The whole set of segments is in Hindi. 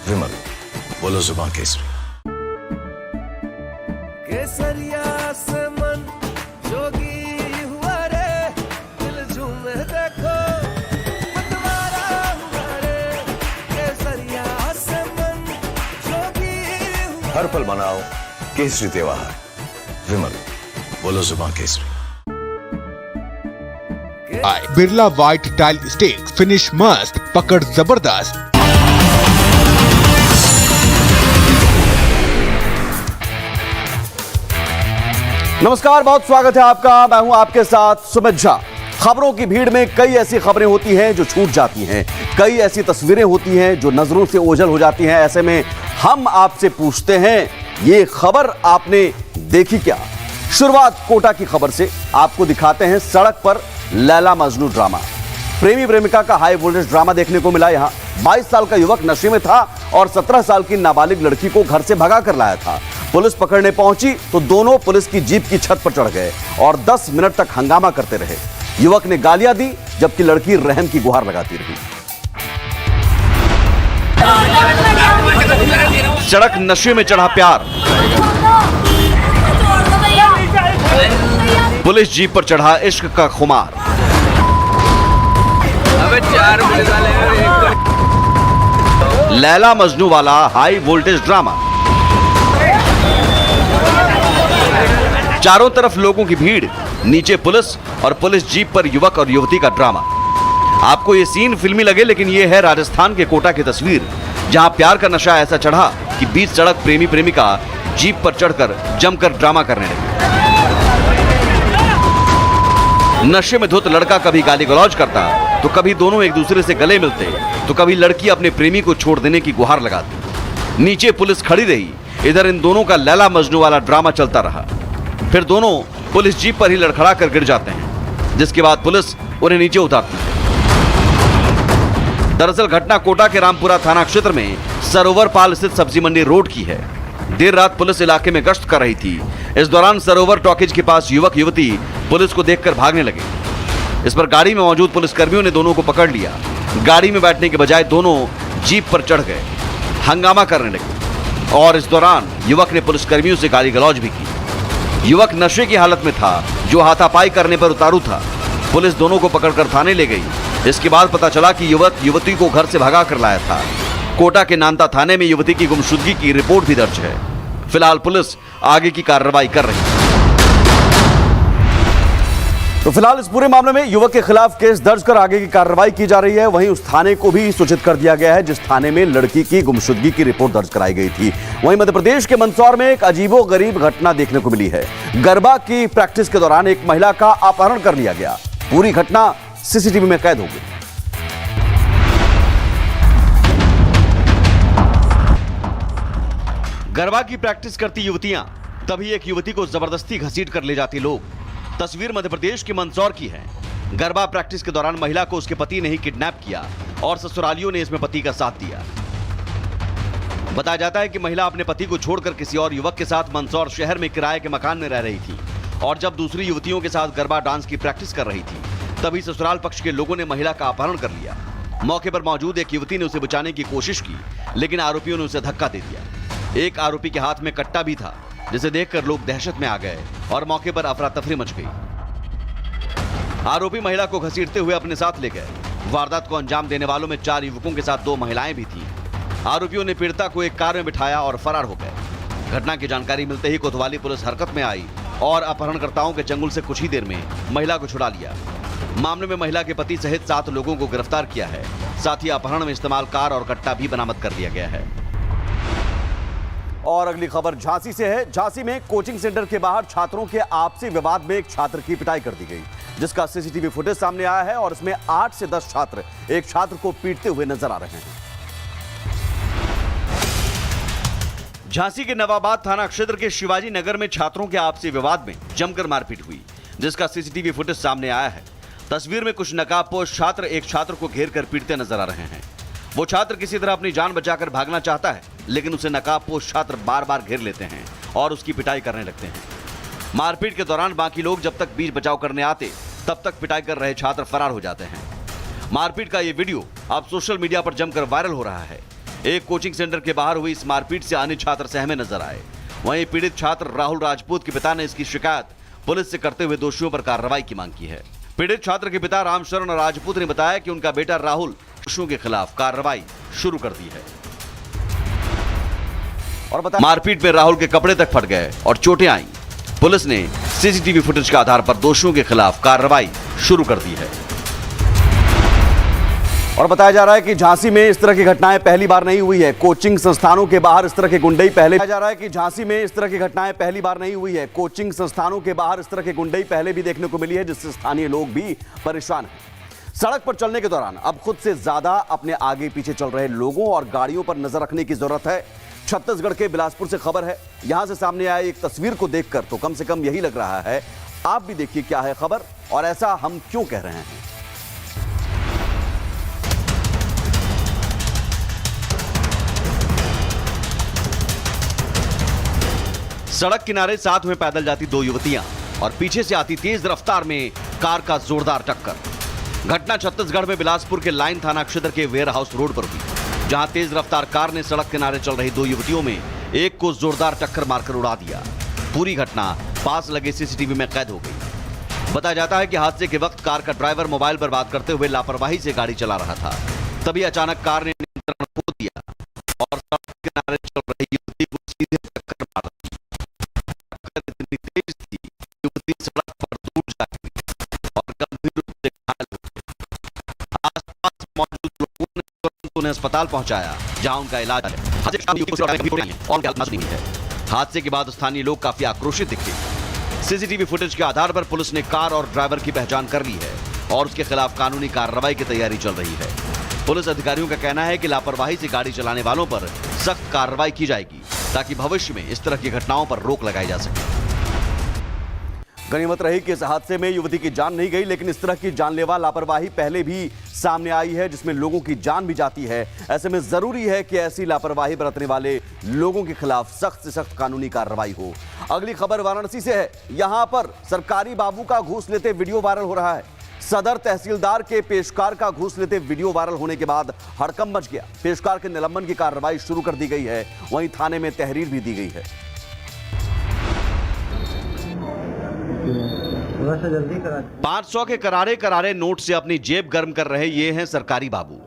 विमल, बोलो जुबान केसरी। केसरिया से मन जोगी हुआ रे, दिल झूमे देखो मतवारा हुआ रे। केसरिया से मन जोगी हुआ। हर पल मनाओ केसरी त्योहार। विमल, बोलो जुबान केसरी। Birla white tile stick finish मस्त, पकड़ जबरदस्त। नमस्कार, बहुत स्वागत है आपका। मैं हूं आपके साथ सुमित झा। खबरों की भीड़ में कई ऐसी खबरें होती हैं जो छूट जाती हैं, कई ऐसी तस्वीरें होती हैं जो नजरों से ओझल हो जाती हैं। ऐसे में हम आपसे पूछते हैं, ये खबर आपने देखी क्या? शुरुआत कोटा की खबर से। आपको दिखाते हैं सड़क पर लैला मजनू ड्रामा। प्रेमी प्रेमिका का हाई वोल्टेज ड्रामा देखने को मिला। यहां 22 साल का युवक नशे में था और 17 साल की नाबालिग लड़की को घर से भगा कर लाया था। पुलिस पकड़ने पहुंची तो दोनों पुलिस की जीप की छत पर चढ़ गए और 10 मिनट तक हंगामा करते रहे। युवक ने गालियां दी जबकि लड़की रहम की गुहार लगाती रही। सड़क नशे में चढ़ा प्यार। पुलिस जीप पर चढ़ा इश्क का खुमार। लैला मजनू वाला हाई वोल्टेज ड्रामा। चारों तरफ लोगों की भीड़, नीचे पुलिस और पुलिस जीप पर युवक और युवती का ड्रामा। आपको ये सीन फिल्मी लगे, लेकिन ये है राजस्थान के कोटा की तस्वीर, जहां प्यार का नशा ऐसा चढ़ा कि बीच सड़क प्रेमी प्रेमिका जीप पर चढ़कर जमकर ड्रामा करने लगे। नशे में धुत लड़का कभी गाली गलौज करता तो कभी दोनों एक दूसरे से गले मिलते, तो कभी लड़की अपने प्रेमी को छोड़ देने की गुहार लगाती। नीचे पुलिस खड़ी रही, इधर इन दोनों का लैला मजनू वाला ड्रामा चलता रहा। फिर दोनों पुलिस जीप पर ही लड़खड़ा कर गिर जाते हैं, जिसके बाद पुलिस उन्हें नीचे उतारती है। दरअसल घटना कोटा के रामपुरा थाना क्षेत्र में सरोवर पाल स्थित सब्जी मंडी रोड की है। देर रात पुलिस इलाके में गश्त कर रही थी। इस दौरान सरोवर टॉकीज के पास युवक युवती पुलिस को देखकर भागने लगे। इस पर गाड़ी में मौजूद पुलिसकर्मियों ने दोनों को पकड़ लिया। गाड़ी में बैठने के बजाय दोनों जीप पर चढ़ गए, हंगामा करने लगे और इस दौरान युवक ने पुलिसकर्मियों से गाली गलौज भी की। युवक नशे की हालत में था, जो हाथापाई करने पर उतारू था। पुलिस दोनों को पकड़कर थाने ले गई। इसके बाद पता चला कि युवक युवती को घर से भगा कर लाया था। कोटा के नांदा थाने में युवती की गुमशुदगी की रिपोर्ट भी दर्ज है। फिलहाल पुलिस आगे की कार्रवाई कर रही है। तो फिलहाल इस पूरे मामले में युवक के खिलाफ केस दर्ज कर आगे की कार्रवाई की जा रही है। वहीं उस थाने को भी सूचित कर दिया गया है जिस थाने में लड़की की गुमशुदगी की रिपोर्ट दर्ज कराई गई थी। वहीं मध्य प्रदेश के मंदसौर में एक अजीबोगरीब घटना देखने को मिली है। गरबा की प्रैक्टिस के दौरान एक महिला का अपहरण कर लिया गया। पूरी घटना सीसीटीवी में कैद हो गई। गरबा की प्रैक्टिस करती युवतियां, तभी एक युवती को जबरदस्ती घसीट कर ले जाती लोग। तस्वीर मध्य प्रदेश के मंदसौर की है। गरबा प्रैक्टिस के दौरान महिला को उसके पति ने ही किडनैप किया और ससुरालियों ने इसमें पति का साथ दिया। बताया जाता है कि महिला अपने पति को छोड़कर किसी और युवक के साथ मंदसौर शहर में किराए के मकान में रह रही थी और जब दूसरी युवतियों के साथ गरबा डांस की प्रैक्टिस कर रही थी, तभी ससुराल पक्ष के लोगों ने महिला का अपहरण कर लिया। मौके पर मौजूद एक युवती ने उसे बचाने की कोशिश की, लेकिन आरोपियों ने उसे धक्का दे दिया। एक आरोपी के हाथ में कट्टा भी था, जिसे देखकर लोग दहशत में आ गए और मौके पर अफरा तफरी मच गई। आरोपी महिला को घसीटते हुए अपने साथ ले गए। वारदात को अंजाम देने वालों में 4 युवकों के साथ 2 महिलाएं भी थीं। आरोपियों ने पीड़िता को एक कार में बिठाया और फरार हो गए। घटना की जानकारी मिलते ही कोतवाली पुलिस हरकत में आई और अपहरणकर्ताओं के चंगुल से कुछ ही देर में महिला को छुड़ा लिया। मामले में महिला के पति सहित 7 लोगों को गिरफ्तार किया है। साथ ही अपहरण में इस्तेमाल कार और कट्टा भी बरामद कर लिया गया है। और अगली खबर झांसी से है। झांसी में कोचिंग सेंटर के बाहर छात्रों के आपसी विवाद में एक छात्र की पिटाई कर दी गई, जिसका सीसीटीवी फुटेज सामने आया है और इसमें 8 से 10 छात्र एक छात्र को पीटते हुए नजर आ रहे हैं। झांसी के नवाबाद थाना क्षेत्र के शिवाजी नगर में छात्रों के आपसी विवाद में जमकर मारपीट हुई, जिसका सीसीटीवी फुटेज सामने आया है। तस्वीर में कुछ नकाबपोश छात्र एक छात्र को घेर कर पीटते नजर आ रहे हैं। वो छात्र किसी तरह अपनी जान बचाकर भागना चाहता है, लेकिन उसे नकाबपोश छात्र बार बार घेर लेते हैं और उसकी पिटाई करने लगते हैं। मारपीट के दौरान बाकी लोग जब तक बीच बचाव करने आते, तब तक पिटाई कर रहे छात्र फरार हो जाते हैं। मारपीट का ये वीडियो अब सोशल मीडिया पर जमकर वायरल हो रहा है। एक कोचिंग सेंटर के बाहर हुई इस मारपीट से अन्य छात्र सहमे नजर आए। वहीं पीड़ित छात्र राहुल राजपूत के पिता ने इसकी शिकायत पुलिस से करते हुए दोषियों पर कार्रवाई की मांग की है। पीड़ित छात्र के पिता रामशरण राजपूत ने बताया कि उनका बेटा राहुल दोषियों के खिलाफ कार्रवाई शुरू कर दी है और बताया मारपीट में राहुल के कपड़े तक फट गए और चोटें आईं। पुलिस ने सीसीटीवी फुटेज के आधार पर दोषियों के खिलाफ कार्रवाई शुरू कर दी है। और बताया जा रहा है कि झांसी में इस तरह की घटनाएं पहली बार नहीं हुई है। कोचिंग संस्थानों के बाहर इस तरह की गुंडई पहले बताया जा रहा है कि झांसी में इस तरह की घटनाएं पहली बार नहीं हुई है। कोचिंग संस्थानों के बाहर इस तरह की गुंडई पहले भी देखने को मिली है, जिससे स्थानीय लोग भी परेशान हैं। सड़क पर चलने के दौरान अब खुद से ज्यादा अपने आगे पीछे चल रहे लोगों और गाड़ियों पर नजर रखने की जरूरत है। छत्तीसगढ़ के बिलासपुर से खबर है। यहां से सामने आई एक तस्वीर को देखकर तो कम से कम यही लग रहा है। आप भी देखिए क्या है खबर और ऐसा हम क्यों कह रहे हैं। सड़क किनारे साथ में पैदल जाती दो युवतियां और पीछे से आती तेज रफ्तार में कार का जोरदार टक्कर। घटना छत्तीसगढ़ में बिलासपुर के लाइन थाना क्षेत्र के वेयर हाउस रोड पर हुई, जहां तेज रफ्तार कार ने सड़क किनारे चल रही दो युवतियों में एक को जोरदार टक्कर मारकर उड़ा दिया। पूरी घटना पास लगे सीसीटीवी में कैद हो गई। बताया जाता है कि हादसे के वक्त कार का ड्राइवर मोबाइल पर बात करते हुए लापरवाही से गाड़ी चला रहा था। तभी अचानक कार ने नियंत्रण खो दिया और सड़क किनारे चल रही युवती को सीधे टक्कर मार दी। इतनी तेज थी युवती सड़क पर दूर जा गिरी और गंभीर रूप से घायल हो गई। आसपास मौजूद लोगों ने तुरंत उन्हें अस्पताल पहुंचाया, जहां उनका इलाज है। हादसे के बाद स्थानीय लोग काफी आक्रोशित दिखे। सीसीटीवी फुटेज के आधार पर पुलिस ने कार और ड्राइवर की पहचान कर ली है और उसके खिलाफ कानूनी कार्रवाई की तैयारी चल रही है। पुलिस अधिकारियों का कहना है कि लापरवाही से गाड़ी चलाने वालों पर सख्त कार्रवाई की जाएगी, ताकि भविष्य में इस तरह की घटनाओं पर रोक लगाई जा सके। गनीमत रही कि इस हादसे में युवती की जान नहीं गई, लेकिन इस तरह की जानलेवा लापरवाही पहले भी सामने आई है, जिसमें लोगों की जान भी जाती है। ऐसे में जरूरी है कि ऐसी लापरवाही बरतने वाले लोगों के खिलाफ सख्त से सख्त कानूनी कार्रवाई हो। अगली खबर वाराणसी से है। यहां पर सरकारी बाबू का घूस लेते वीडियो वायरल हो रहा है। सदर तहसीलदार के पेशकार का घूस लेते वीडियो वायरल होने के बाद हड़कंप मच गया। पेशकार के निलंबन की कार्रवाई शुरू कर दी गई है, वहीं थाने में तहरीर भी दी गई है। थोड़ा सा जल्दी करा। 500 के करारे करारे नोट से अपनी जेब गर्म कर रहे ये हैं सरकारी बाबू।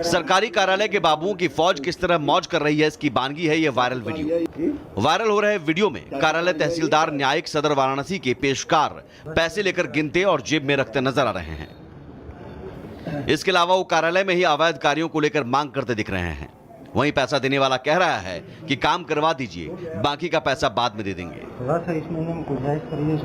सरकारी कार्यालय के बाबुओं की फौज किस तरह मौज कर रही है, इसकी बानगी है ये वायरल वीडियो। वायरल हो रहे वीडियो में कार्यालय तहसीलदार न्यायिक सदर वाराणसी के पेशकार पैसे लेकर गिनते और जेब में रखते नजर आ रहे हैं। इसके अलावा वो कार्यालय में ही अवैध कार्यों को लेकर मांग करते दिख रहे हैं। वहीं पैसा देने वाला कह रहा है कि काम करवा दीजिए, बाकी का पैसा बाद में दे देंगे। थोड़ा सा इस महीने में गुंजाइश करिए।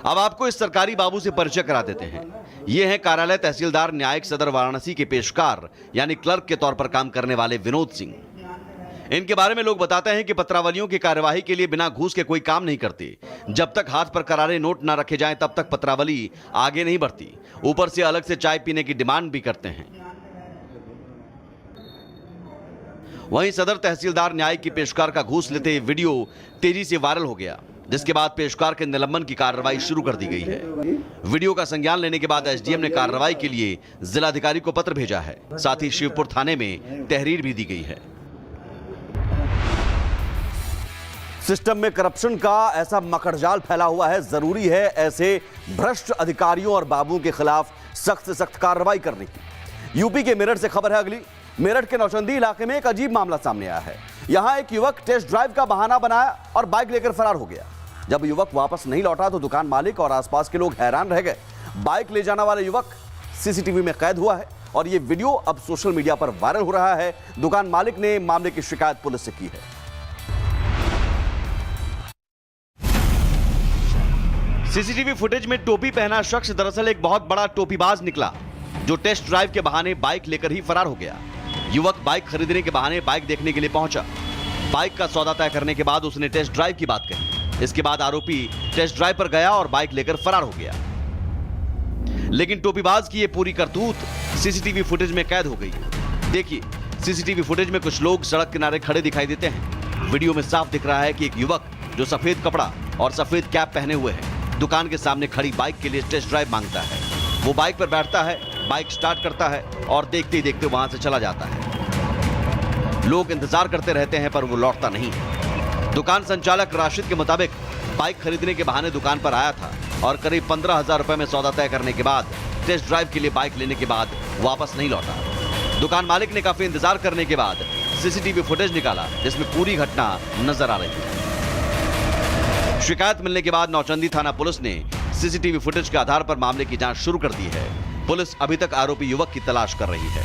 अब आपको इस सरकारी बाबू से परिचय करा देते हैं। ये हैं कार्यालय तहसीलदार न्यायिक सदर वाराणसी के पेशकार यानी क्लर्क के तौर पर काम करने वाले विनोद सिंह। इनके बारे में लोग बताते हैं कि पत्रावलियों की कार्यवाही के लिए बिना घूस के कोई काम नहीं करते। जब तक हाथ पर करारे नोट न रखे जाएं, तब तक पत्रावली आगे नहीं बढ़ती। ऊपर से अलग से चाय पीने की डिमांड भी करते हैं। वहीं सदर तहसीलदार न्यायिक की पेशकार का घूस लेते वीडियो तेजी से वायरल हो गया, जिसके बाद पेशकार के निलंबन की कार्रवाई शुरू कर दी गई है। वीडियो का संज्ञान लेने के बाद एसडीएम ने कार्रवाई के लिए जिलाधिकारी को पत्र भेजा है। साथ ही शिवपुर थाने में तहरीर भी दी गई है। सिस्टम में करप्शन का ऐसा मकड़जाल फैला हुआ है, जरूरी है ऐसे भ्रष्ट अधिकारियों और बाबुओं के खिलाफ सख्त से सख्त कार्रवाई करने की। यूपी के मेरठ से खबर है अगली। मेरठ के नौचंदी इलाके में एक अजीब मामला सामने आया है। यहां एक युवक टेस्ट ड्राइव का बहाना बनाया और बाइक लेकर फरार हो गया। जब युवक वापस नहीं लौटा तो दुकान मालिक और आसपास के लोग हैरान रह गए। बाइक ले जाने वाला युवक सीसीटीवी में कैद हुआ है और यह वीडियो अब सोशल मीडिया पर वायरल हो रहा है। दुकान मालिक ने मामले की शिकायत पुलिस से की है। सीसीटीवी फुटेज में टोपी पहना शख्स दरअसल एक बहुत बड़ा टोपीबाज निकला, जो टेस्ट ड्राइव के बहाने बाइक लेकर ही फरार हो गया। युवक बाइक खरीदने के बहाने बाइक देखने के लिए पहुंचा। बाइक का सौदा तय करने के बाद उसने टेस्ट ड्राइव की बात कही। इसके बाद आरोपी टेस्ट ड्राइव पर गया और बाइक लेकर फरार हो गया। लेकिन टोपीबाज की ये पूरी करतूत सीसीटीवी फुटेज में कैद हो गई। देखिए, सीसीटीवी फुटेज में कुछ लोग सड़क किनारे खड़े दिखाई देते हैं। वीडियो में साफ दिख रहा है कि एक युवक जो सफेद कपड़ा और सफेद कैप पहने हुए है, दुकान के सामने खड़ी बाइक के लिए टेस्ट ड्राइव मांगता है। वो बाइक पर बैठता है बाइक स्टार्ट करता है और देखते ही देखते वहां से चला जाता है। लोग इंतजार करते रहते हैं पर वो लौटता नहीं है। दुकान संचालक राशिद के मुताबिक बाइक खरीदने के बहाने दुकान पर आया था और करीब 15,000 रुपए में सौदा तय करने के बाद टेस्ट ड्राइव के लिए बाइक लेने के बाद वापस नहीं लौटा। दुकान मालिक ने काफी इंतजार करने के बाद सीसीटीवी फुटेज निकाला जिसमें पूरी घटना नजर आ रही है। शिकायत मिलने के बाद नौचंदी थाना पुलिस ने सीसीटीवी फुटेज के आधार पर मामले की जांच शुरू कर दी है। पुलिस अभी तक आरोपी युवक की तलाश कर रही है।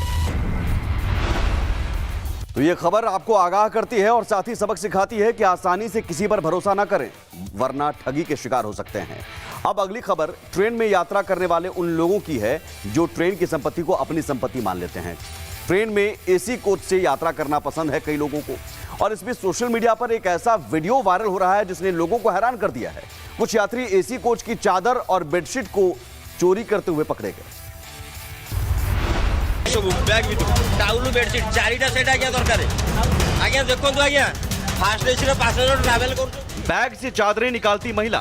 तो ये खबर आपको आगाह करती है और साथ ही सबक सिखाती है कि आसानी से किसी पर भरोसा ना करें वरना ठगी के शिकार हो सकते हैं। अब अगली खबर ट्रेन में यात्रा करने वाले उन लोगों की है जो ट्रेन की संपत्ति को अपनी संपत्ति मान लेते हैं। ट्रेन में एसी कोच से यात्रा करना पसंद है कई लोगों को और इसमें सोशल मीडिया पर एक ऐसा वीडियो वायरल हो रहा है जिसने लोगों को हैरान कर दिया है। कुछ यात्री एसी कोच की चादर और बेडशीट को चोरी करते हुए पकड़े गए। बैग टाउल बेडशीट चारिटा सेट आज्ञा दरकार आज्ञा देखो आज्ञा फास्ट एसी पैसेंजर ट्रैवल कर बैग से चादरें निकालती महिला,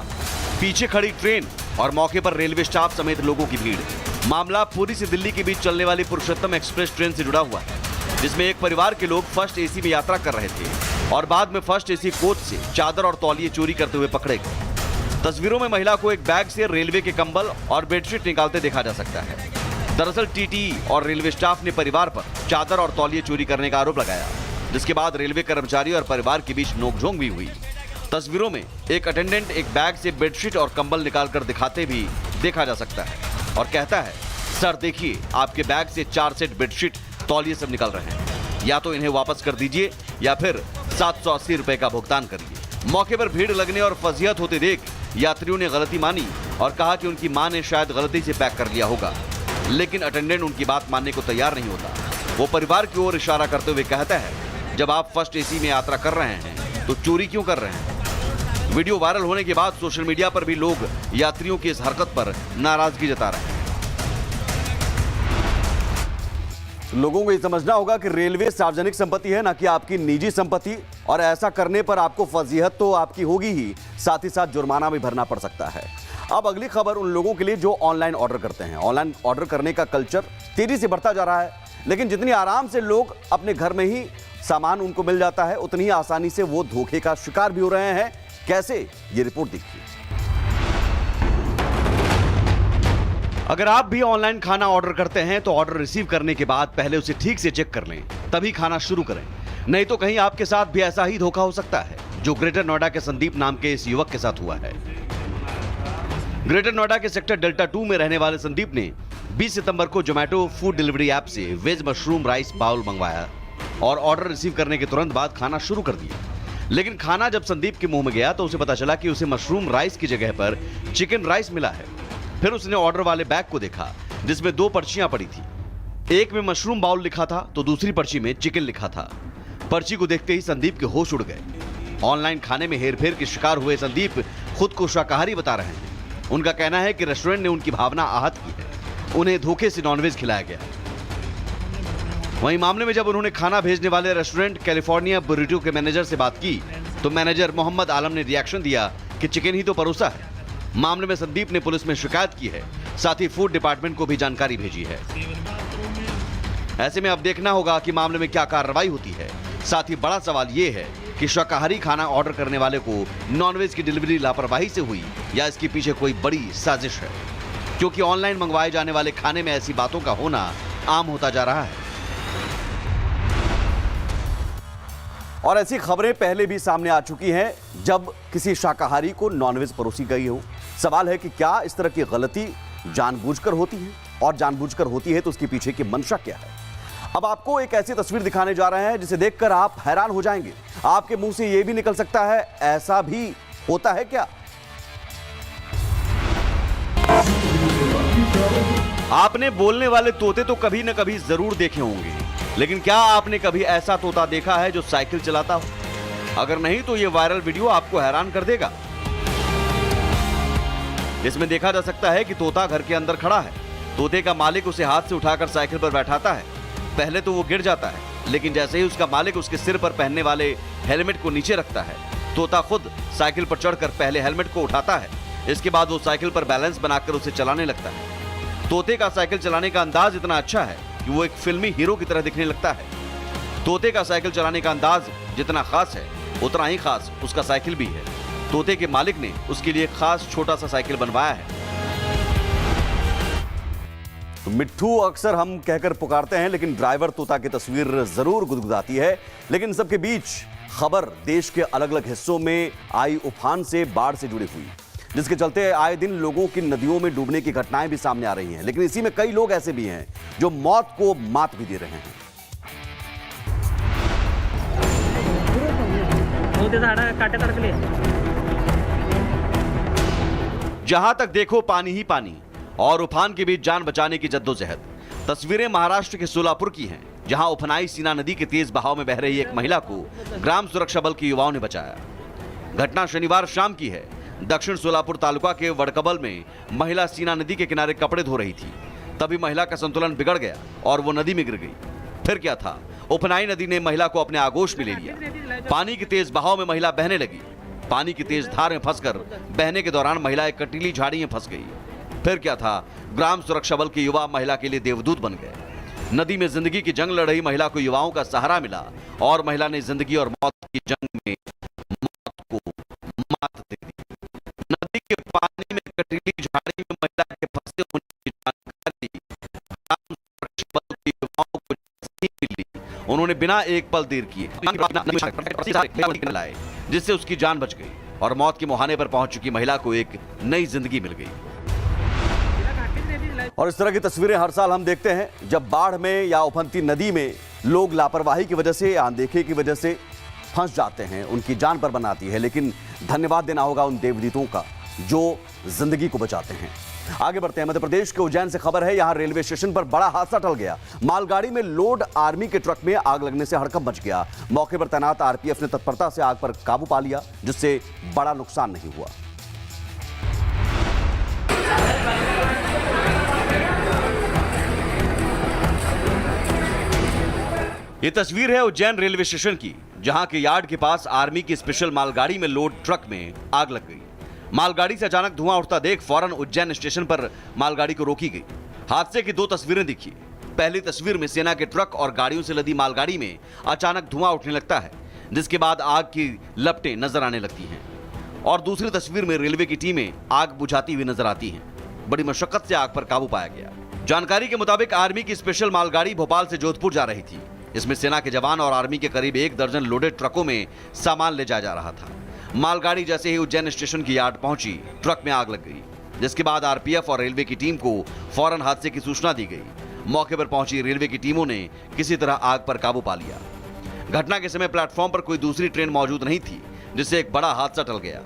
पीछे खड़ी ट्रेन और मौके पर रेलवे स्टाफ समेत लोगों की भीड़। मामला पुरी से दिल्ली के बीच चलने वाली पुरुषोत्तम एक्सप्रेस ट्रेन से जुड़ा हुआ है जिसमें एक परिवार के लोग फर्स्ट एसी में यात्रा कर रहे थे और बाद में फर्स्ट एसी कोच से चादर और तौलिए चोरी करते हुए पकड़े गए। तस्वीरों में महिला को एक बैग से रेलवे के कंबल और बेडशीट निकालते देखा जा सकता है। दरअसल टीटी और रेलवे स्टाफ ने परिवार पर चादर और तौलिए चोरी करने का आरोप लगाया जिसके बाद रेलवे कर्मचारी और परिवार के बीच नोकझोंक भी हुई। तस्वीरों में एक अटेंडेंट एक बैग से बेडशीट और कंबल निकालकर दिखाते भी देखा जा सकता है और कहता है, सर देखिए आपके बैग से 4 सेट बेडशीट तौलिए सब निकल रहे हैं, या तो इन्हें वापस कर दीजिए या फिर 780 रुपए का भुगतान करिए। मौके पर भीड़ लगने और फजीहत होते देख यात्रियों ने गलती मानी और कहा कि उनकी मां ने शायद गलती से पैक कर लिया होगा, लेकिन अटेंडेंट उनकी बात मानने को तैयार नहीं होता। वो परिवार की ओर इशारा करते हुए कहता है, जब आप फर्स्ट एसी में यात्रा कर रहे हैं तो चोरी क्यों कर रहे हैं। वीडियो वायरल होने के बाद सोशल मीडिया पर भी लोग यात्रियों की इस हरकत पर नाराजगी जता रहे हैं। लोगों को ये समझना होगा कि रेलवे सार्वजनिक संपत्ति है ना कि आपकी निजी संपत्ति और ऐसा करने पर आपको फजीहत तो आपकी होगी ही, साथ ही साथ जुर्माना भी भरना पड़ सकता है। अब अगली खबर उन लोगों के लिए जो ऑनलाइन ऑर्डर करते हैं। ऑनलाइन ऑर्डर करने का कल्चर तेजी से बढ़ता जा रहा है, लेकिन जितनी आराम से लोग अपने घर में ही सामान उनको मिल जाता है उतनी ही आसानी से वो धोखे का शिकार भी हो रहे हैं। कैसे, ये रिपोर्ट देखिए। अगर आप भी ऑनलाइन खाना ऑर्डर करते हैं तो ऑर्डर रिसीव करने के बाद पहले उसे ठीक से चेक कर लें, तभी खाना शुरू करें, नहीं तो कहीं आपके साथ भी ऐसा ही धोखा हो सकता है जो ग्रेटर नोएडा के संदीप नाम के इस युवक के साथ हुआ है। ग्रेटर नोएडा के सेक्टर डेल्टा 2 में रहने वाले संदीप ने 20 सितंबर को जोमेटो फूड डिलीवरी ऐप से वेज मशरूम राइस बाउल मंगवाया और ऑर्डर रिसीव करने के तुरंत बाद खाना शुरू कर दिया। लेकिन खाना जब संदीप के मुंह में गया तो उसे पता चला कि उसे मशरूम राइस की जगह पर चिकन राइस मिला है। फिर उसने ऑर्डर वाले बैग को देखा जिसमें 2 पर्चियां पड़ी थी। एक में मशरूम बाउल लिखा था तो दूसरी पर्ची में चिकन लिखा था। पर्ची को देखते ही संदीप के होश उड़ गए। ऑनलाइन खाने में हेरफेर के शिकार हुए संदीप खुद को शाकाहारी बता रहे हैं। उनका कहना है कि रेस्टोरेंट ने उनकी भावना आहत की है, उन्हें धोखे से नॉनवेज खिलाया गया। वहीं मामले में जब उन्होंने खाना भेजने वाले रेस्टोरेंट कैलिफोर्निया बुर्रिटो के मैनेजर से बात की तो मैनेजर मोहम्मद आलम ने रिएक्शन दिया कि चिकन ही तो परोसा है। मामले में संदीप ने पुलिस में शिकायत की है, साथ ही फूड डिपार्टमेंट को भी जानकारी भेजी है। ऐसे में अब देखना होगा कि मामले में क्या कार्रवाई होती है। साथ ही बड़ा सवाल यह है कि शाकाहारी खाना ऑर्डर करने वाले को नॉनवेज की डिलीवरी लापरवाही से हुई या इसके पीछे कोई बड़ी साजिश है, क्योंकि ऑनलाइन मंगवाए जाने वाले खाने में ऐसी बातों का होना आम होता जा रहा है। और ऐसी खबरें पहले भी सामने आ चुकी हैं जब किसी शाकाहारी को नॉनवेज परोसी गई हो। सवाल है कि क्या इस तरह की गलती जानबूझकर होती है, और जानबूझकर होती है तो उसके पीछे की मंशा क्या है। अब आपको एक ऐसी तस्वीर दिखाने जा रहे हैं जिसे देखकर आप हैरान हो जाएंगे। आपके मुंह से यह भी निकल सकता है, ऐसा भी होता है क्या। आपने बोलने वाले तोते तो कभी न कभी जरूर देखे होंगे, लेकिन क्या आपने कभी ऐसा तोता देखा है जो साइकिल चलाता हो? अगर नहीं तो यह वायरल वीडियो आपको हैरान कर देगा। इसमें देखा जा सकता है कि तोता घर के अंदर खड़ा है। तोते का मालिक उसे हाथ से उठाकर साइकिल पर बैठाता है। पहले तो वो गिर जाता है, लेकिन जैसे ही उसका मालिक उसके सिर पर पहनने वाले हेलमेट को नीचे रखता है, तोता खुद साइकिल पर चढ़कर पहले हेलमेट को उठाता है। इसके बाद वो साइकिल पर बैलेंस बनाकर उसे चलाने लगता है। तोते का साइकिल चलाने का अंदाज इतना अच्छा है कि वो एक फिल्मी हीरो की तरह दिखने लगता है। तोते का साइकिल चलाने का अंदाज जितना खास है उतना ही खास उसका साइकिल भी है। तोते के मालिक ने उसके लिए एक खास छोटा सा साइकिल बनवाया है। तो मिट्ठू अक्सर हम कहकर पुकारते हैं, लेकिन ड्राइवर तोता की तस्वीर जरूर गुदगुदाती है। लेकिन सबके बीच खबर देश के अलग अलग हिस्सों में आई उफान से, बाढ़ से जुड़ी हुई, जिसके चलते आए दिन लोगों की नदियों में डूबने की घटनाएं भी सामने आ रही हैं। लेकिन इसी में कई लोग ऐसे भी हैं जो मौत को मात भी दे रहे हैं। जहां तक देखो पानी ही पानी और उफान के बीच जान बचाने की जद्दोजहद। तस्वीरें महाराष्ट्र के सोलापुर की हैं, जहां उफनाई सीना नदी के तेज बहाव में बह रही एक महिला को ग्राम सुरक्षा बल के युवाओं ने बचाया। घटना शनिवार शाम की है। दक्षिण सोलापुर तालुका के वडकबल में महिला सीना नदी के किनारे कपड़े धो रही थी। तभी महिला का संतुलन बिगड़ गया और वो नदी में गिर गई। फिर क्या था, उफनाई नदी ने महिला को अपने आगोश में ले लिया। पानी के तेज बहाव में महिला बहने लगी। पानी की तेज धार में फंसकर बहने के दौरान महिला एक कटीली झाड़ी में फंस गई। फिर क्या था, ग्राम सुरक्षा बल के युवा महिला के लिए देवदूत बन गए। नदी में जिंदगी की जंग लड़ रही महिला को युवाओं का सहारा मिला और महिला ने जिंदगी और मौत की जंग में मौत को मात दे दी। नदी के पानी में कटीली झाड़ी में महिला के फंसे होने की जानकारी ग्राम सुरक्षा बल के युवाओं को मिली। उन्होंने बिना एक पल देर किए लाए, जिससे उसकी जान बच गई और मौत के मुहाने पर पहुंच चुकी महिला को एक नई जिंदगी मिल गई। और इस तरह की तस्वीरें हर साल हम देखते हैं, जब बाढ़ में या उफनती नदी में लोग लापरवाही की वजह से या अनदेखी की वजह से फंस जाते हैं, उनकी जान पर बनाती है। लेकिन धन्यवाद देना होगा उन देवदूतों का जो जिंदगी को बचाते हैं। आगे बढ़ते हैं। मध्य प्रदेश के उज्जैन से खबर है, यहां रेलवे स्टेशन पर बड़ा हादसा टल गया। मालगाड़ी में लोड आर्मी के ट्रक में आग लगने से हड़कंप मच गया। मौके पर तैनात आरपीएफ ने तत्परता से आग पर काबू पा लिया, जिससे बड़ा नुकसान नहीं हुआ। ये तस्वीर है उज्जैन रेलवे स्टेशन की, जहां के यार्ड के पास आर्मी की स्पेशल मालगाड़ी में लोड ट्रक में आग लग गई। मालगाड़ी से अचानक धुआं उठता देख फौरन उज्जैन स्टेशन पर मालगाड़ी को रोकी गई। हादसे की दो तस्वीरें दिखी। पहली तस्वीर में सेना के ट्रक और गाड़ियों से लदी मालगाड़ी में अचानक धुआं उठने लगता है, जिसके बाद आग की लपटें नजर आने लगती हैं। और दूसरी तस्वीर में रेलवे की टीमें आग बुझाती हुई नजर आती हैं। बड़ी मशक्कत से आग पर काबू पाया गया। जानकारी के मुताबिक आर्मी की स्पेशल मालगाड़ी भोपाल से जोधपुर जा रही थी। इसमें सेना के जवान और आर्मी के करीब 1 दर्जन लोडेड ट्रकों में सामान ले जाया जा रहा था। मालगाड़ी जैसे ही उज्जैन स्टेशन की यार्ड पहुंची, ट्रक में आग लग गई, जिसके बाद आरपीएफ और रेलवे की टीम को फौरन हादसे की सूचना दी गई। मौके पर पहुंची रेलवे की टीमों ने किसी तरह आग पर काबू पा लिया। घटना के समय प्लेटफॉर्म पर कोई दूसरी ट्रेन मौजूद नहीं थी, जिससे एक बड़ा हादसा टल गया।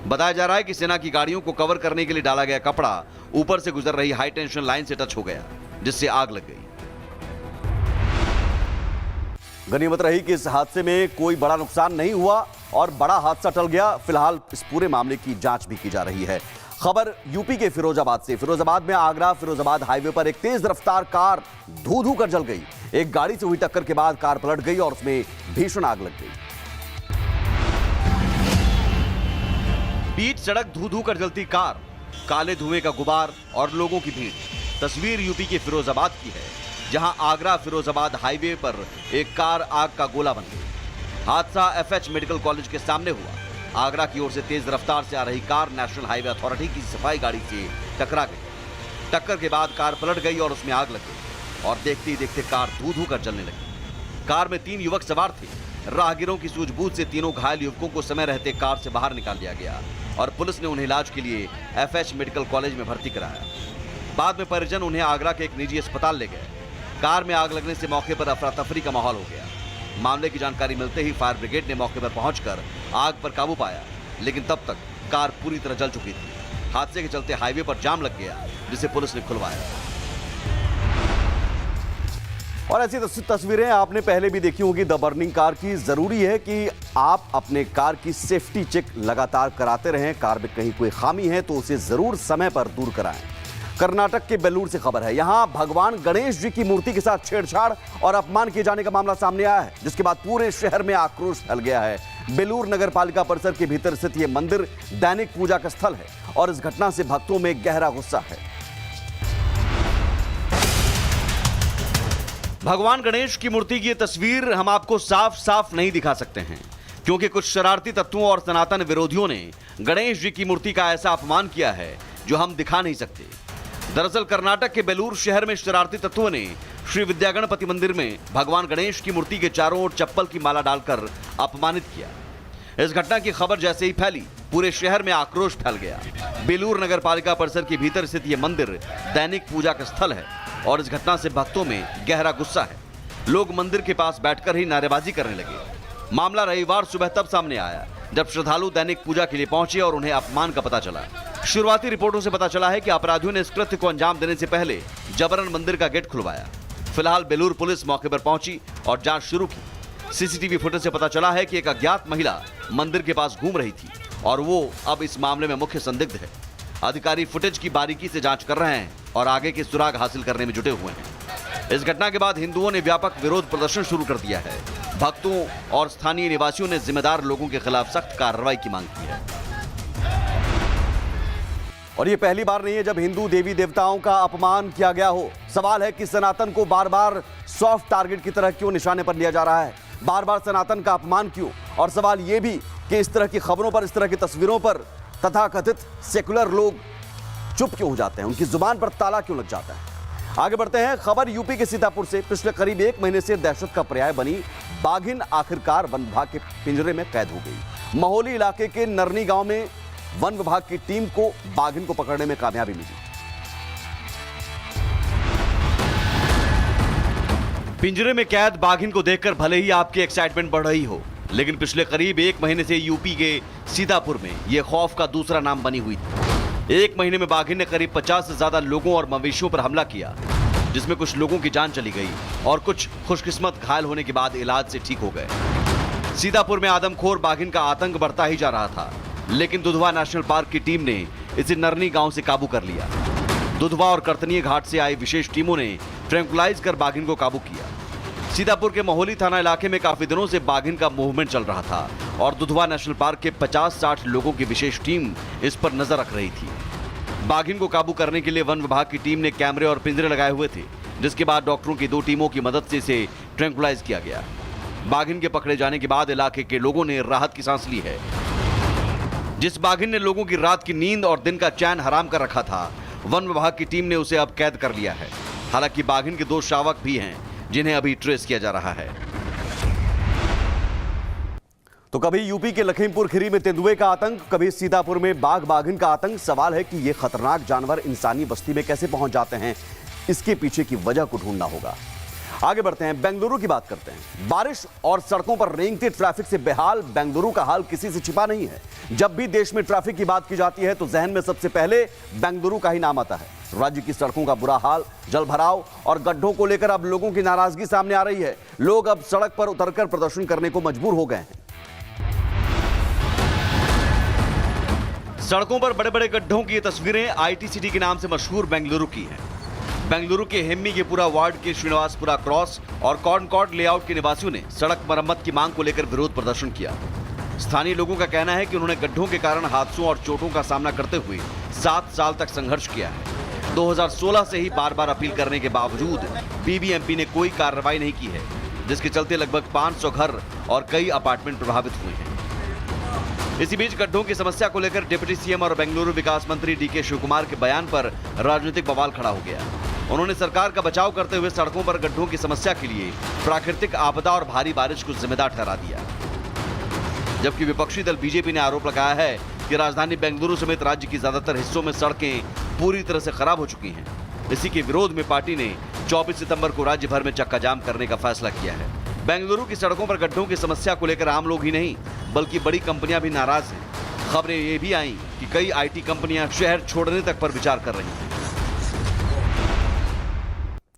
बताया जा रहा है कि सेना की गाड़ियों को कवर करने के लिए डाला गया कपड़ा ऊपर से गुजर रही हाई टेंशन लाइन से टच हो गया, जिससे आग लग गई। गनीमत रही कि इस हादसे में कोई बड़ा नुकसान नहीं हुआ और बड़ा हादसा टल गया। फिलहाल इस पूरे मामले की जांच भी की जा रही है। खबर यूपी के फिरोजाबाद से। फिरोजाबाद में आगरा फिरोजाबाद हाईवे पर एक तेज रफ्तार कार धू धू कर जल गई। एक गाड़ी से हुई टक्कर के बाद कार पलट गई और उसमें भीषण आग लग गई। बीच सड़क धू धू कर जलती कार, काले धुएं का गुबार और लोगों की भीड़। तस्वीर यूपी के फिरोजाबाद की है, जहां आगरा फिरोजाबाद हाईवे पर एक कार आग का गोला बन गई। हादसा एफएच मेडिकल कॉलेज के सामने हुआ। आगरा की ओर से तेज रफ्तार से आ रही कार नेशनल हाईवे अथॉरिटी की सफाई गाड़ी से टकरा गई। टक्कर के बाद कार पलट गई और उसमें आग लग गई और देखते ही देखते कार धू धू कर जलने लगी। कार में 3 युवक सवार थे। राहगीरों की सूझबूझ से तीनों घायल युवकों को समय रहते कार से बाहर निकाल लिया गया और पुलिस ने उन्हें इलाज के लिए एफएच मेडिकल कॉलेज में भर्ती कराया। बाद में परिजन उन्हें आगरा के एक निजी अस्पताल ले गए। कार में आग लगने से मौके पर अफरा तफरी का माहौल हो गया। मामले की जानकारी मिलते ही फायर ब्रिगेड ने मौके पर पहुंचकर आग पर काबू पाया, लेकिन तब तक कार पूरी तरह जल चुकी थी। हादसे के चलते हाईवे पर जाम लग गया, जिसे पुलिस ने खुलवाया। और ऐसी तस्वीरें आपने पहले भी देखी होगी द बर्निंग कार की। जरूरी है कि आप अपने कार की सेफ्टी चेक लगातार कराते रहें। कार में कहीं कोई खामी है तो उसे जरूर समय पर दूर कराएं। कर्नाटक के बेलूर से खबर है, यहां भगवान गणेश जी की मूर्ति के साथ छेड़छाड़ और अपमान किए जाने का मामला सामने आया है, जिसके बाद पूरे शहर में आक्रोश फैल गया है। बेलूर नगर पालिका परिसर के भीतर स्थित यह मंदिर दैनिक पूजा का स्थल है और इस घटना से भक्तों में गहरा गुस्सा है। भगवान गणेश की मूर्ति की ये तस्वीर हम आपको साफ साफ नहीं दिखा सकते हैं, क्योंकि कुछ शरारती तत्वों और सनातन विरोधियों ने गणेश जी की मूर्ति का ऐसा अपमान किया है जो हम दिखा नहीं सकते। दरअसल कर्नाटक के बेलूर शहर में शरारती तत्वों ने श्री विद्यागणपति मंदिर में भगवान गणेश की मूर्ति के चारों ओर चप्पल की माला डालकर अपमानित किया। इस घटना की खबर जैसे ही फैली, पूरे शहर में आक्रोश फैल गया। बेलूर नगर पालिका परिसर के भीतर स्थित यह मंदिर दैनिक पूजा का स्थल है और इस घटना से भक्तों में गहरा गुस्सा है। लोग मंदिर के पास बैठकर ही नारेबाजी करने लगे। मामला रविवार सुबह तब सामने आया जब श्रद्धालु दैनिक पूजा के लिए पहुंचे और उन्हें अपमान का पता चला। शुरुआती रिपोर्टों से पता चला है कि अपराधियों ने इस कृत्य को अंजाम देने से पहले जबरन मंदिर का गेट खुलवाया। फिलहाल बेलूर पुलिस मौके पर पहुंची और जांच शुरू की। सीसीटीवी फुटेज से पता चला है कि एक अज्ञात महिला मंदिर के पास घूम रही थी और वो अब इस मामले में मुख्य संदिग्ध है। अधिकारी फुटेज की बारीकी से जांच कर रहे हैं और आगे के सुराग हासिल करने में जुटे हुए हैं। इस घटना के बाद हिंदुओं ने व्यापक विरोध प्रदर्शन शुरू कर दिया है। भक्तों और स्थानीय निवासियों ने जिम्मेदार लोगों के खिलाफ सख्त कार्रवाई की मांग की है। और ये पहली बार नहीं है जब हिंदू देवी देवताओं का अपमान किया गया हो। सवाल है कि सनातन को बार बार सॉफ्ट टारगेट की तरह क्यों निशाने पर लिया जा रहा है, बार बार सनातन का अपमान क्यों। और सवाल यह भी कि इस तरह की खबरों पर, इस तरह की तस्वीरों पर तथाकथित सेकुलर लोग चुप क्यों हो जाते हैं, उनकी जुबान पर ताला क्यों लग जाता है। आगे बढ़ते हैं। खबर यूपी के सीतापुर से। पिछले करीब 1 महीने से दहशत का पर्याय बनी बाघिन आखिरकार वन विभाग के पिंजरे में कैद हो गई। महोली इलाके के नरनी गांव में वन विभाग की टीम को बाघिन को पकड़ने में कामयाबी मिली। पिंजरे में कैद बाघिन को देखकर भले ही आपकी एक्साइटमेंट बढ़ रही हो, लेकिन पिछले करीब 1 महीने से यूपी के सीतापुर में यह खौफ का दूसरा नाम बनी हुई थी। 1 महीने में बाघिन ने करीब 50 से ज्यादा लोगों और मवेशियों पर हमला किया, जिसमें कुछ लोगों की जान चली गई और कुछ खुशकिस्मत घायल होने के बाद इलाज से ठीक हो गए। सीतापुर में आदमखोर बाघिन का आतंक बढ़ता ही जा रहा था, लेकिन दुधवा नेशनल पार्क की टीम ने इसे नरनी गांव से काबू कर लिया। दुधवा और करतनीय घाट से आई विशेष टीमों ने ट्रैंकुलाइज कर बाघिन को काबू किया। सीतापुर के महोली थाना इलाके में काफी दिनों से बाघिन का मूवमेंट चल रहा था और दुधवा नेशनल पार्क के 50-60 लोगों की विशेष टीम इस पर नजर रख रही थी। बाघिन को काबू करने के लिए वन विभाग की टीम ने कैमरे और पिंजरे लगाए हुए थे, जिसके बाद डॉक्टरों की 2 टीमों की मदद से इसे ट्रैंकुलाइज किया गया। बाघिन के पकड़े जाने के बाद इलाके के लोगों ने राहत की सांस ली है। जिस बाघिन ने लोगों की रात की नींद और दिन का चैन हराम कर रखा था, वन विभाग की टीम ने उसे अब कैद कर लिया है। हालांकि बाघिन के 2 शावक भी हैं, जिन्हें अभी ट्रेस किया जा रहा है। तो कभी यूपी के लखीमपुर खीरी में तेंदुए का आतंक, कभी सीतापुर में बाघ बाघिन का आतंक। सवाल है कि ये खतरनाक जानवर इंसानी बस्ती में कैसे पहुंच जाते हैं, इसके पीछे की वजह को ढूंढना होगा। आगे बढ़ते हैं, बेंगलुरु की बात करते हैं। बारिश और सड़कों पर रेंगते ट्रैफिक से बेहाल बेंगलुरु का हाल किसी से छिपा नहीं है। जब भी देश में ट्रैफिक की बात की जाती है तो जहन में सबसे पहले बेंगलुरु का ही नाम आता है। राज्य की सड़कों का बुरा हाल, जलभराव और गड्ढों को लेकर अब लोगों की नाराजगी सामने आ रही है। लोग अब सड़क पर उतरकर प्रदर्शन करने को मजबूर हो गए हैं। सड़कों पर बड़े बड़े गड्ढों की ये तस्वीरें आईटी सिटी के नाम से मशहूर बेंगलुरु की हैं। बेंगलुरु के हेम्मी के पूरा वार्ड के श्रीनिवासपुरा क्रॉस और कॉर्नकॉर्ड लेआउट के निवासियों ने सड़क मरम्मत की मांग को लेकर विरोध प्रदर्शन किया। स्थानीय लोगों का कहना है कि उन्होंने गड्ढों के कारण हादसों और चोटों का सामना करते हुए 7 साल तक संघर्ष किया है। 2016 से ही बार बार अपील करने के बावजूद बीबीएमपी ने कोई कार्रवाई नहीं की है, जिसके चलते लगभग 500 घर और कई अपार्टमेंट प्रभावित हुए हैं। इसी बीच गड्ढों की समस्या को लेकर डिप्टी सीएम और बेंगलुरु विकास मंत्री डीके शिवकुमार के बयान पर राजनीतिक बवाल खड़ा हो गया। उन्होंने सरकार का बचाव करते हुए सड़कों पर गड्ढों की समस्या के लिए प्राकृतिक आपदा और भारी बारिश को जिम्मेदार ठहरा दिया। जबकि विपक्षी दल बीजेपी ने आरोप लगाया है कि राजधानी बेंगलुरु समेत राज्य की ज्यादातर हिस्सों में सड़कें पूरी तरह से खराब हो चुकी हैं। इसी के विरोध में पार्टी ने 24 सितंबर को राज्य भर में चक्का जाम करने का फैसला किया है। बेंगलुरु की सड़कों पर गड्ढों की समस्या को लेकर आम लोग ही नहीं बल्कि बड़ी कंपनियां भी नाराज हैं। खबरें ये भी आईं कि कई आईटी कंपनियां शहर छोड़ने तक पर विचार कर रही हैं।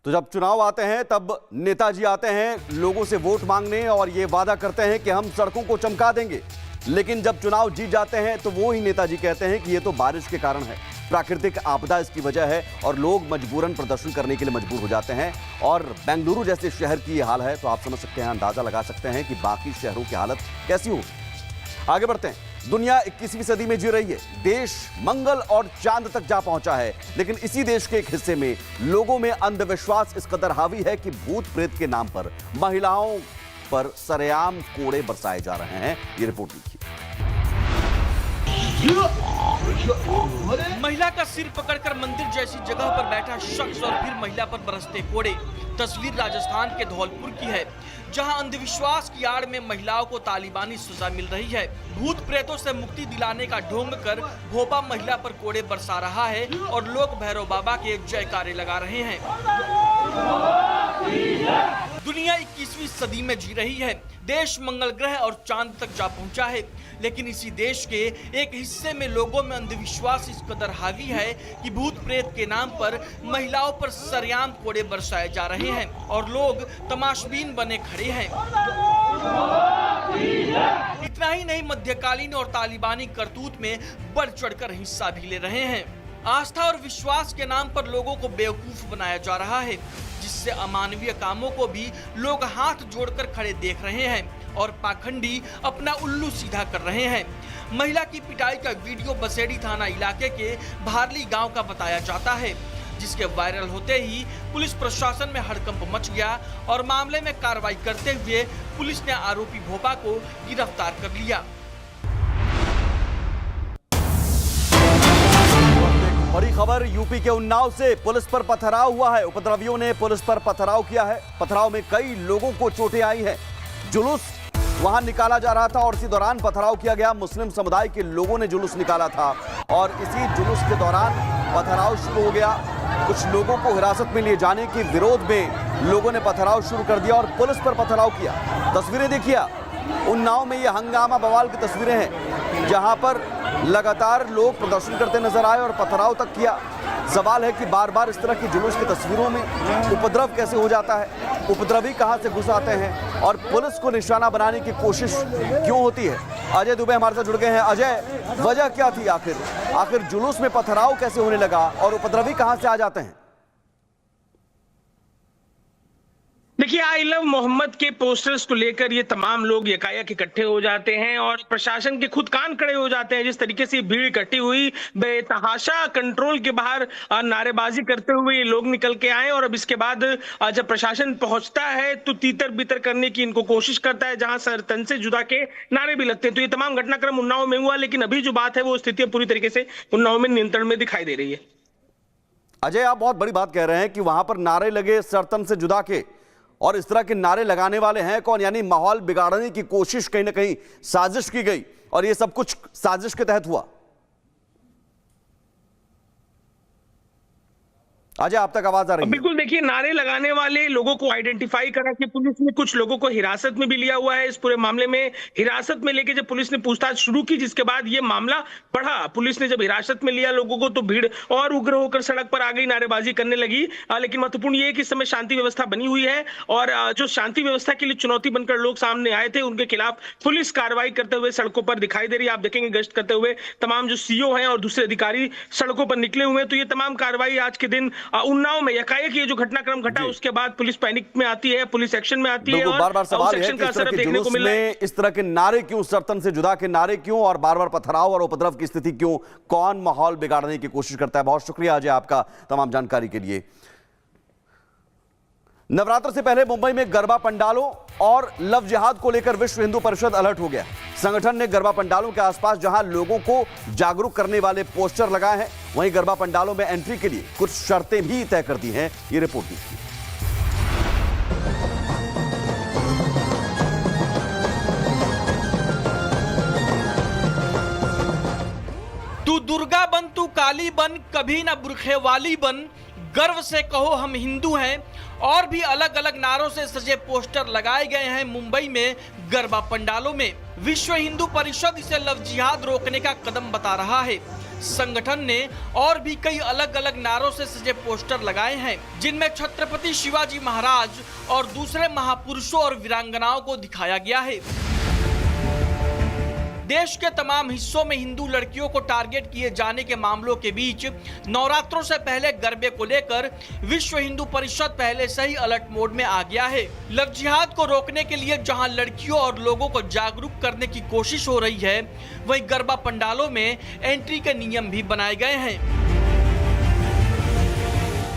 तो जब चुनाव आते हैं तब नेताजी आते हैं लोगों से वोट मांगने और ये वादा करते हैं कि हम सड़कों को चमका देंगे, लेकिन जब चुनाव जीत जाते हैं तो वो ही नेताजी कहते हैं कि ये तो बारिश के कारण है, प्राकृतिक आपदा इसकी वजह है और लोग मजबूरन प्रदर्शन करने के लिए मजबूर हो जाते हैं। और बेंगलुरु जैसे शहर की ये हाल है तो आप समझ सकते हैं, अंदाजा लगा सकते हैं कि बाकी शहरों की हालत कैसी हो। आगे बढ़ते हैं। दुनिया 21वीं सदी में जी रही है। देश मंगल और चांद तक जा पहुंचा है, लेकिन इसी देश के एक हिस्से में लोगों में अंधविश्वास इस कदर हावी है कि भूत प्रेत के नाम पर महिलाओं पर सरेआम कोड़े बरसाए जा रहे हैं। ये रिपोर्ट देखिए। महिला का सिर पकड़कर मंदिर जैसी जगह पर बैठा शख्स और फिर महिला पर बरसते कोड़े। तस्वीर राजस्थान के धौलपुर की है, जहां अंधविश्वास की आड़ में महिलाओं को तालिबानी सजा मिल रही है। भूत प्रेतों से मुक्ति दिलाने का ढोंग कर भोपा महिला पर कोड़े बरसा रहा है और लोग भैरव बाबा के जयकारे लगा रहे हैं। दुनिया 21वीं सदी में जी रही है। देश मंगल ग्रह और चांद तक जा पहुंचा है, लेकिन इसी देश के एक हिस्से में लोगों में अंधविश्वास इस कदर हावी है कि भूत प्रेत के नाम पर महिलाओं पर सरेआम कोड़े बरसाए जा रहे हैं और लोग तमाशबीन बने खड़े हैं। इतना ही नहीं, मध्यकालीन और तालिबानी करतूत में बढ़ चढ़कर हिस्सा भी ले रहे हैं। आस्था और विश्वास के नाम पर लोगों को बेवकूफ बनाया जा रहा है, जिससे अमानवीय कामों को भी लोग हाथ जोड़कर खड़े देख रहे हैं और पाखंडी अपना उल्लू सीधा कर रहे हैं। महिला की पिटाई का वीडियो बसेड़ी थाना इलाके के भारली गांव का बताया जाता है, जिसके वायरल होते ही पुलिस प्रशासन में हड़कंप मच गया और मामले में कार्रवाई करते हुए पुलिस ने आरोपी भोपा को गिरफ्तार कर लिया। बड़ी खबर यूपी के उन्नाव से। पुलिस पर पथराव हुआ है। उपद्रवियों ने पुलिस पर पथराव किया है। पथराव में कई लोगों को चोटें आई हैं। जुलूस वहां निकाला जा रहा था और इसी दौरान पथराव किया गया। मुस्लिम समुदाय के लोगों ने जुलूस निकाला था और इसी जुलूस के दौरान पथराव शुरू हो गया। कुछ लोगों को हिरासत में लिए जाने के विरोध में लोगों ने पथराव शुरू कर दिया और पुलिस पर पथराव किया। तस्वीरें देखिए, उन्नाव में ये हंगामा बवाल की तस्वीरें हैं, जहां पर लगातार लोग प्रदर्शन करते नजर आए और पथराव तक किया। सवाल है कि बार बार इस तरह की जुलूस की तस्वीरों में उपद्रव कैसे हो जाता है, उपद्रवी कहां से घुस आते हैं और पुलिस को निशाना बनाने की कोशिश क्यों होती है। अजय दुबे हमारे साथ जुड़ गए हैं। अजय, वजह क्या थी आखिर जुलूस में पथराव कैसे होने लगा और उपद्रवी कहां से आ जाते हैं? देखिए, आई लव मोहम्मद के पोस्टर्स को लेकर ये तमाम लोग यकायक इकट्ठे हो जाते हैं और प्रशासन के खुद कान खड़े हो जाते हैं। जिस तरीके से भीड़ इकट्ठी हुई, बेतहाशा कंट्रोल के बाहर नारेबाजी करते हुए ये लोग निकल के आए और अब इसके बाद जब प्रशासन पहुंचता है तो तीतर बितर करने की इनको कोशिश करता है, जहां सर तन से जुदा के नारे भी लगते हैं। तो ये तमाम घटनाक्रम उन्नाव में हुआ, लेकिन अभी जो बात है वो स्थिति पूरी तरीके से उन्नाव में नियंत्रण में दिखाई दे रही है। अजय, आप बहुत बड़ी बात कह रहे हैं कि वहां पर नारे लगे सरतन से जुदा के, और इस तरह के नारे लगाने वाले हैं कौन? यानी माहौल बिगाड़ने की कोशिश कहीं ना कहीं साजिश की गई और ये सब कुछ साजिश के तहत हुआ। अजय, आप तक आवाज आ रही है? बिल्कुल, देखिए, नारे लगाने वाले लोगों को आइडेंटिफाई करा कि पुलिस ने कुछ लोगों को हिरासत में भी लिया हुआ है। इस पूरे मामले में हिरासत में लेके जब पुलिस ने पूछताछ शुरू की, जिसके बाद ये मामला बढ़ा। पुलिस ने जब हिरासत में लिया लोगों को तो भीड़ और उग्र होकर सड़क पर आ गई, नारेबाजी करने लगी। लेकिन महत्वपूर्ण ये है कि इस समय शांति व्यवस्था बनी हुई है और जो शांति व्यवस्था के लिए चुनौती बनकर लोग सामने आए थे, उनके खिलाफ पुलिस कार्रवाई करते हुए सड़कों पर दिखाई दे रही है। आप देखेंगे गश्त करते हुए तमाम जो सीओ हैं और दूसरे अधिकारी सड़कों पर निकले हुए हैं। तो ये तमाम कार्रवाई आज के दिन उन्नाव में एकाएक ये जो घटनाक्रम घटा, उसके बाद पुलिस पैनिक में आती है, पुलिस एक्शन में आती है और बार-बार सवाल है कि इस तरह के जुलूस में इस तरह के नारे क्यों, सरतन से जुदा के नारे क्यों और बार-बार पथराव और उपद्रव की स्थिति क्यों? कौन माहौल बिगाड़ने की कोशिश करता है? बहुत शुक्रिया अजय आपका तमाम जानकारी के लिए। नवरात्र से पहले मुंबई में गरबा पंडालों और लव जिहाद को लेकर विश्व हिंदू परिषद अलर्ट हो गया। संगठन ने गरबा पंडालों के आसपास जहां लोगों को जागरूक करने वाले पोस्टर लगाए हैं, वहीं गरबा पंडालों में एंट्री के लिए कुछ शर्तें भी तय कर दी हैं। ये रिपोर्ट देखिए। तू दुर्गा बन, तू काली बन, कभी ना बुरखे वाली बन, गर्व से कहो हम हिंदू हैं, और भी अलग अलग नारों से सजे पोस्टर लगाए गए हैं मुंबई में गरबा पंडालों में। विश्व हिंदू परिषद इसे लव जिहाद रोकने का कदम बता रहा है। संगठन ने और भी कई अलग अलग नारों से सजे पोस्टर लगाए हैं, जिनमें छत्रपति शिवाजी महाराज और दूसरे महापुरुषों और वीरांगनाओं को दिखाया गया है। देश के तमाम हिस्सों में हिंदू लड़कियों को टारगेट किए जाने के मामलों के बीच नवरात्रों से पहले गरबे को लेकर विश्व हिंदू परिषद पहले से ही अलर्ट मोड में आ गया है। लव जिहाद को रोकने के लिए जहां लड़कियों और लोगों को जागरूक करने की कोशिश हो रही है, वहीं गरबा पंडालों में एंट्री के नियम भी बनाए गए हैं।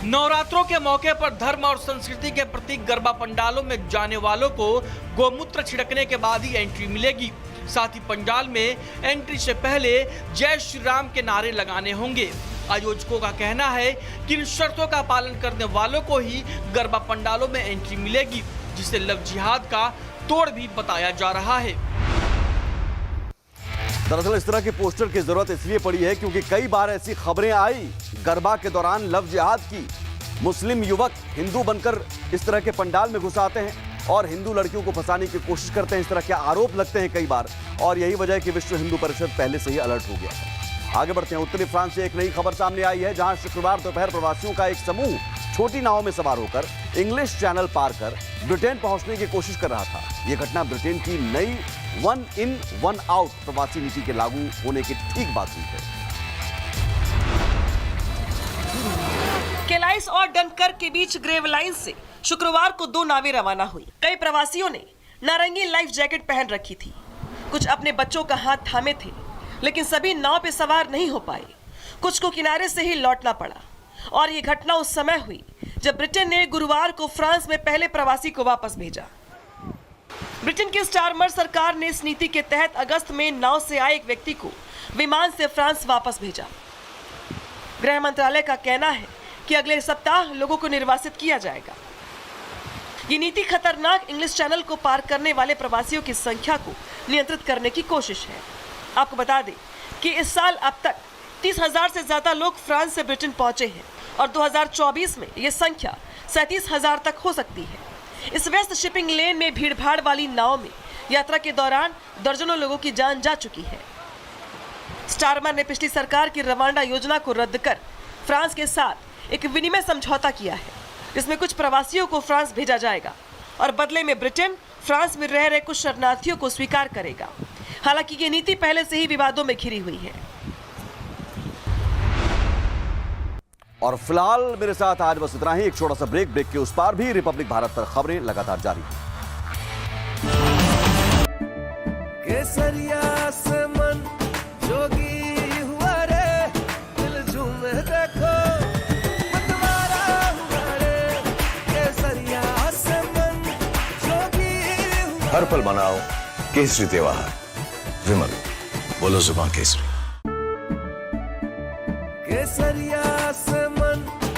नवरात्रों के मौके पर धर्म और संस्कृति के प्रतीक गरबा पंडालों में जाने वालों को गोमूत्र छिड़कने के बाद ही एंट्री मिलेगी। साथ ही पंडाल में एंट्री से पहले जय श्री राम के नारे लगाने होंगे। आयोजकों का कहना है कि इन शर्तों का पालन करने वालों को ही गरबा पंडालों में एंट्री मिलेगी, जिसे लव जिहाद का तोड़ भी बताया जा रहा है। दरअसल इस तरह के पोस्टर की जरूरत इसलिए पड़ी है क्योंकि कई बार ऐसी खबरें आई गरबा के दौरान लव जिहाद की। मुस्लिम युवक हिंदू बनकर इस तरह के पंडाल में घुस आते हैं और हिंदू लड़कियों को फंसाने की कोशिश करते हैं। इस तरह के आरोप लगते हैं कई बार, और यही वजह है कि विश्व हिंदू परिषद पहले से ही अलर्ट हो गया है। आगे बढ़ते हैं। उत्तरी फ्रांस से एक नई खबर सामने आई है, जहां शुक्रवार दोपहर प्रवासियों का एक समूह छोटी नाव में सवार होकर इंग्लिश चैनल पार कर ब्रिटेन पहुंचने की कोशिश कर रहा था। यह घटना ब्रिटेन की नई 1 in 1 out प्रवासी नीति के लागू होने के ठीक बाद हुई है। केलाइस और डनकर्क के बीच ग्रेव लाइन से शुक्रवार को 2 नावें रवाना हुई। कई प्रवासियों ने नारंगी लाइफ जैकेट पहन रखी थी। कुछ अपने बच्चों का हाथ थामे थे, लेकिन सभी नाव पे सवार नहीं हो पाए। कुछ को किनारे से ही लौटना पड़ा। और ये घटना उस समय हुई जब ब्रिटेन ने गुरुवार को फ्रांस में पहले प्रवासी को वापस भेजा। ब्रिटेन की स्टारमर सरकार ने इस नीति के तहत अगस्त में नाव से आए एक व्यक्ति को विमान से फ्रांस वापस भेजा। गृह मंत्रालय का कहना है कि अगले सप्ताह लोगों को निर्वासित किया जाएगा। ये नीति खतरनाक इंग्लिश चैनल को पार करने वाले प्रवासियों की संख्या को नियंत्रित करने की कोशिश है। आपको बता दें कि इस साल अब तक 30,000 से ज्यादा लोग फ्रांस से ब्रिटेन पहुंचे हैं और 2024 में ये संख्या 37,000 तक हो सकती है। इस व्यस्त शिपिंग लेन में भीड़भाड़ वाली नाव में यात्रा के दौरान दर्जनों लोगों की जान जा चुकी है। स्टारमर ने पिछली सरकार की रवांडा योजना को रद्द कर फ्रांस के साथ एक विनिमय समझौता किया है, जिसमें कुछ प्रवासियों को फ्रांस भेजा जाएगा और बदले में ब्रिटेन फ्रांस में रह रहे कुछ शरणार्थियों को स्वीकार करेगा। हालांकि ये नीति पहले से ही विवादों में घिरी हुई है। और फिलहाल मेरे साथ आज बस इतना ही। एक छोटा सा ब्रेक के उस पार भी रिपब्लिक भारत पर खबरें लगातार जारी हैं। केसरिया से मन जोगी हुआ रे, दिल झूमे देखो मतवारा हुआ रे। केसरिया से मन जोगी हुआ। हर पल मनाओ केसरी त्योहार। विमल, बोलो जुबान केसरी।